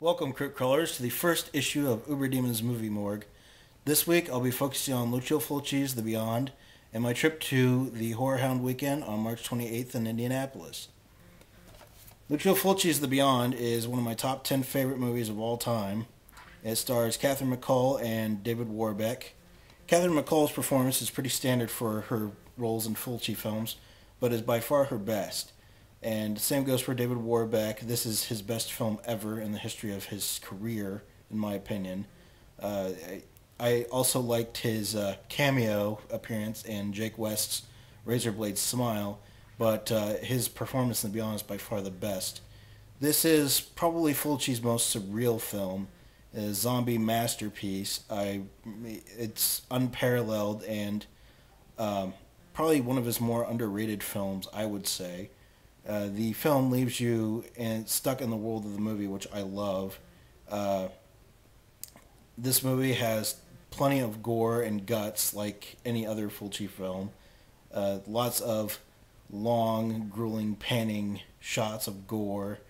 Welcome, Crypt Crawlers, to the first issue of Uberdemon's Movie Morgue. This week, I'll be focusing on Lucio Fulci's The Beyond and my trip to the Horror Hound Weekend on March 28th in Indianapolis. Lucio Fulci's The Beyond is one of my top 10 favorite movies of all time. It stars Catherine McCall and David Warbeck. Catherine McCall's performance is pretty standard for her roles in Fulci films, but is by far her best. And the same goes for David Warbeck. This is his best film ever in the history of his career, in my opinion. I also liked his cameo appearance in Jake West's Razorblade Smile, but his performance in The Beyond is by far the best. This is probably Fulci's most surreal film, a zombie masterpiece. It's unparalleled and probably one of his more underrated films, I would say. The film leaves you stuck in the world of the movie, which I love. This movie has plenty of gore and guts like any other Fulci film. Lots of long, grueling, panning shots of gore.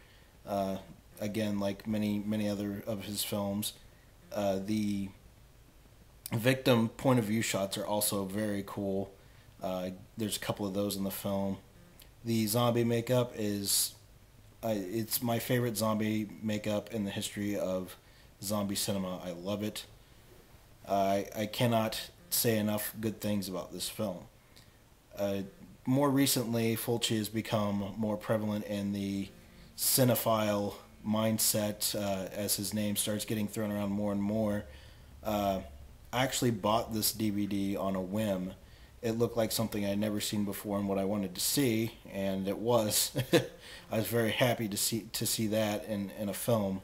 Again, like many other of his films. The victim point of view shots are also very cool. There's a couple of those in the film. The zombie makeup is, it's my favorite zombie makeup in the history of zombie cinema. I love it. I cannot say enough good things about this film. More recently, Fulci has become more prevalent in the cinephile mindset as his name starts getting thrown around more and more. I actually bought this DVD on a whim. It looked like something I'd never seen before and what I wanted to see, and it was. I was very happy to see that in a film.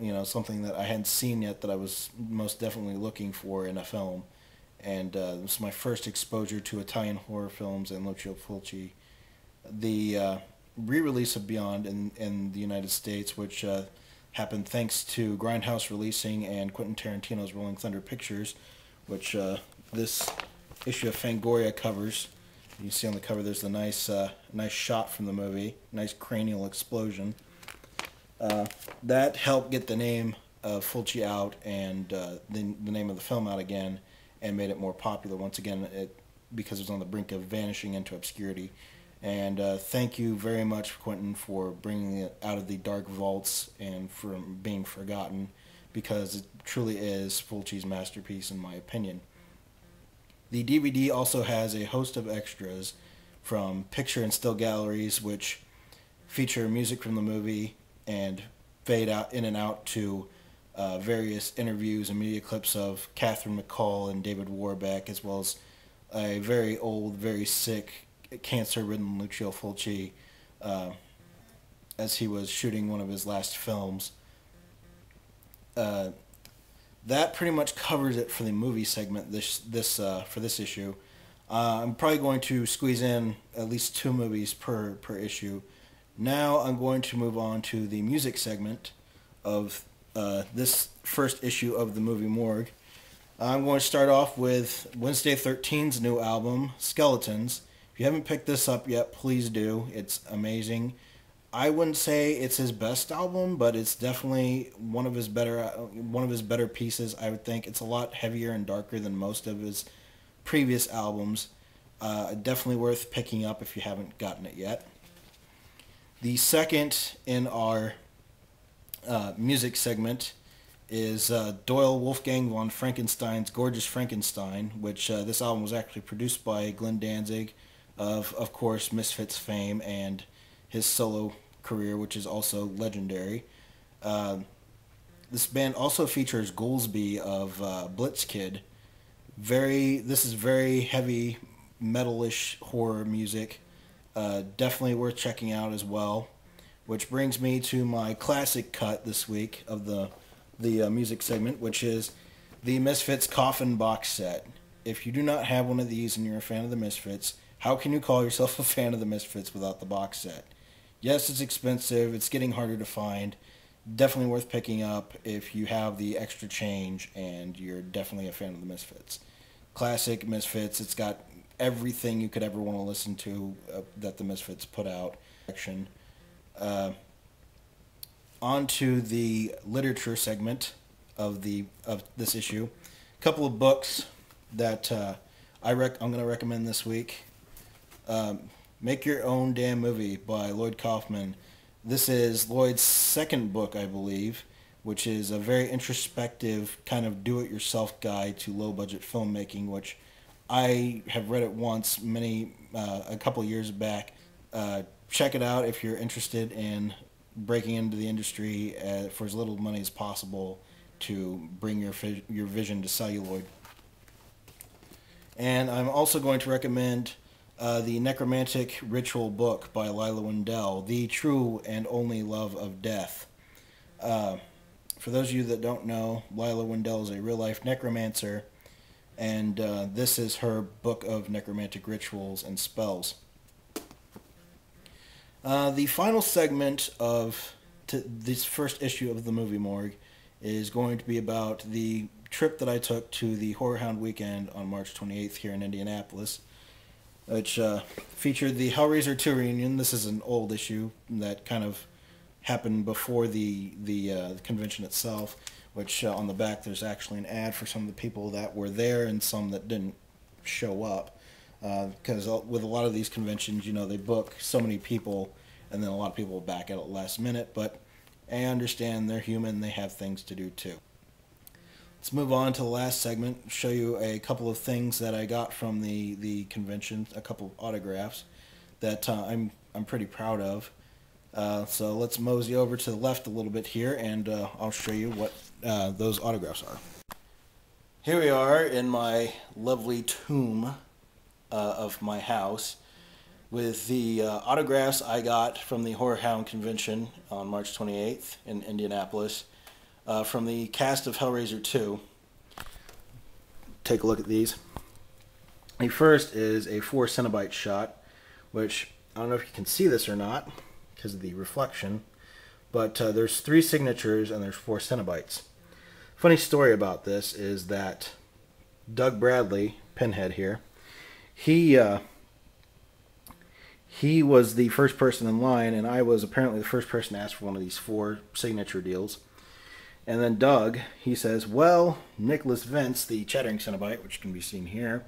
You know, something that I hadn't seen yet that I was most definitely looking for in a film. And this was my first exposure to Italian horror films and Lucio Fulci. The re-release of Beyond in the United States, which happened thanks to Grindhouse Releasing and Quentin Tarantino's Rolling Thunder Pictures, which this issue of Fangoria covers. You see on the cover there's a nice shot from the movie, nice cranial explosion. That helped get the name of Fulci out and the name of the film out again, and made it more popular once again because it was on the brink of vanishing into obscurity. And thank you very much, Quentin, for bringing it out of the dark vaults and for being forgotten, because it truly is Fulci's masterpiece in my opinion. The DVD also has a host of extras from picture and still galleries, which feature music from the movie and fade out in and out to various interviews and media clips of Catherine McCall and David Warbeck, as well as a very old, very sick, cancer-ridden Lucio Fulci as he was shooting one of his last films. That pretty much covers it for the movie segment for this issue. I'm probably going to squeeze in at least 2 movies per issue. Now I'm going to move on to the music segment of this first issue of the Movie Morgue. I'm going to start off with Wednesday 13's new album, Skeletons. If you haven't picked this up yet, please do. It's amazing. I wouldn't say it's his best album, but it's definitely one of his better pieces. I would think it's a lot heavier and darker than most of his previous albums. Definitely worth picking up if you haven't gotten it yet. The second in our music segment is Doyle Wolfgang von Frankenstein's Gorgeous Frankenstein, which this album was actually produced by Glenn Danzig of course, Misfits fame and his solo career, which is also legendary. This band also features Goolsby of Blitzkid. This is very heavy metalish horror music. Definitely worth checking out as well. Which brings me to my classic cut this week of the music segment, which is the Misfits Coffin box set. If you do not have one of these and you're a fan of the Misfits, how can you call yourself a fan of the Misfits without the box set? Yes, it's expensive. It's getting harder to find. Definitely worth picking up if you have the extra change and you're definitely a fan of the Misfits. Classic Misfits. It's got everything you could ever want to listen to that the Misfits put out. on to the literature segment of this issue. A couple of books that I'm going to recommend this week. Make Your Own Damn Movie by Lloyd Kaufman. This is Lloyd's second book, I believe, which is a very introspective kind of do-it-yourself guide to low-budget filmmaking, which I have read it once, a couple of years back. Check it out if you're interested in breaking into the industry for as little money as possible to bring your vision to celluloid. And I'm also going to recommend the Necromantic Ritual book by Lila Wendell, The True and Only Love of Death. For those of you that don't know, Lila Wendell is a real-life necromancer, and this is her book of necromantic rituals and spells. The final segment of this first issue of the Movie Morgue is going to be about the trip that I took to the Horror Hound weekend on March 28th here in Indianapolis, which featured the Hellraiser 2 reunion. This is an old issue that kind of happened before the convention itself, which on the back there's actually an ad for some of the people that were there and some that didn't show up. Because with a lot of these conventions, they book so many people, and then a lot of people back out at the last minute. But I understand they're human; they have things to do too. Let's move on to the last segment. Show you a couple of things that I got from the convention. A couple of autographs that I'm pretty proud of. So let's mosey over to the left a little bit here, and I'll show you what those autographs are. Here we are in my lovely tomb of my house with the autographs I got from the Horror Hound convention on March 28th in Indianapolis from the cast of Hellraiser 2. Take a look at these. The first is a 4 Cenobite shot, which I don't know if you can see this or not because of the reflection, but there's 3 signatures and there's 4 Cenobites. Funny story about this is that Doug Bradley, Pinhead here, he was the first person in line, and I was apparently the first person to ask for one of these 4 signature deals. And then Doug, he says, well, Nicholas Vince, the Chattering Cenobite, which can be seen here,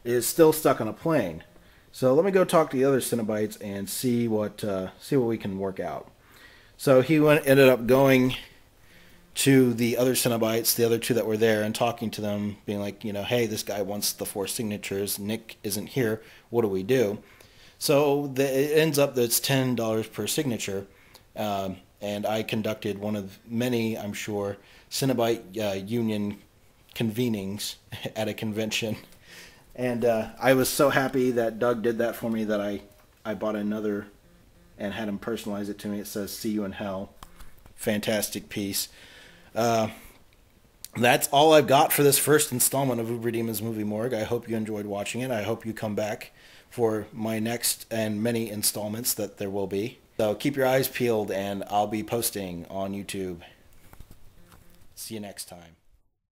is still stuck on a plane. So let me go talk to the other Cenobites and see what we can work out. So he ended up going to the other Cenobites, the other 2 that were there, and talking to them, being like, hey, this guy wants the 4 signatures. Nick isn't here. What do we do? So it ends up that it's $10 per signature, and I conducted one of many, I'm sure, Cenobite union convenings at a convention. And I was so happy that Doug did that for me that I bought another and had him personalize it to me. It says, "See you in hell." Fantastic piece. That's all I've got for this first installment of Uberdemon's Movie Morgue. I hope you enjoyed watching it. I hope you come back for my next and many installments that there will be. So keep your eyes peeled, and I'll be posting on YouTube. See you next time.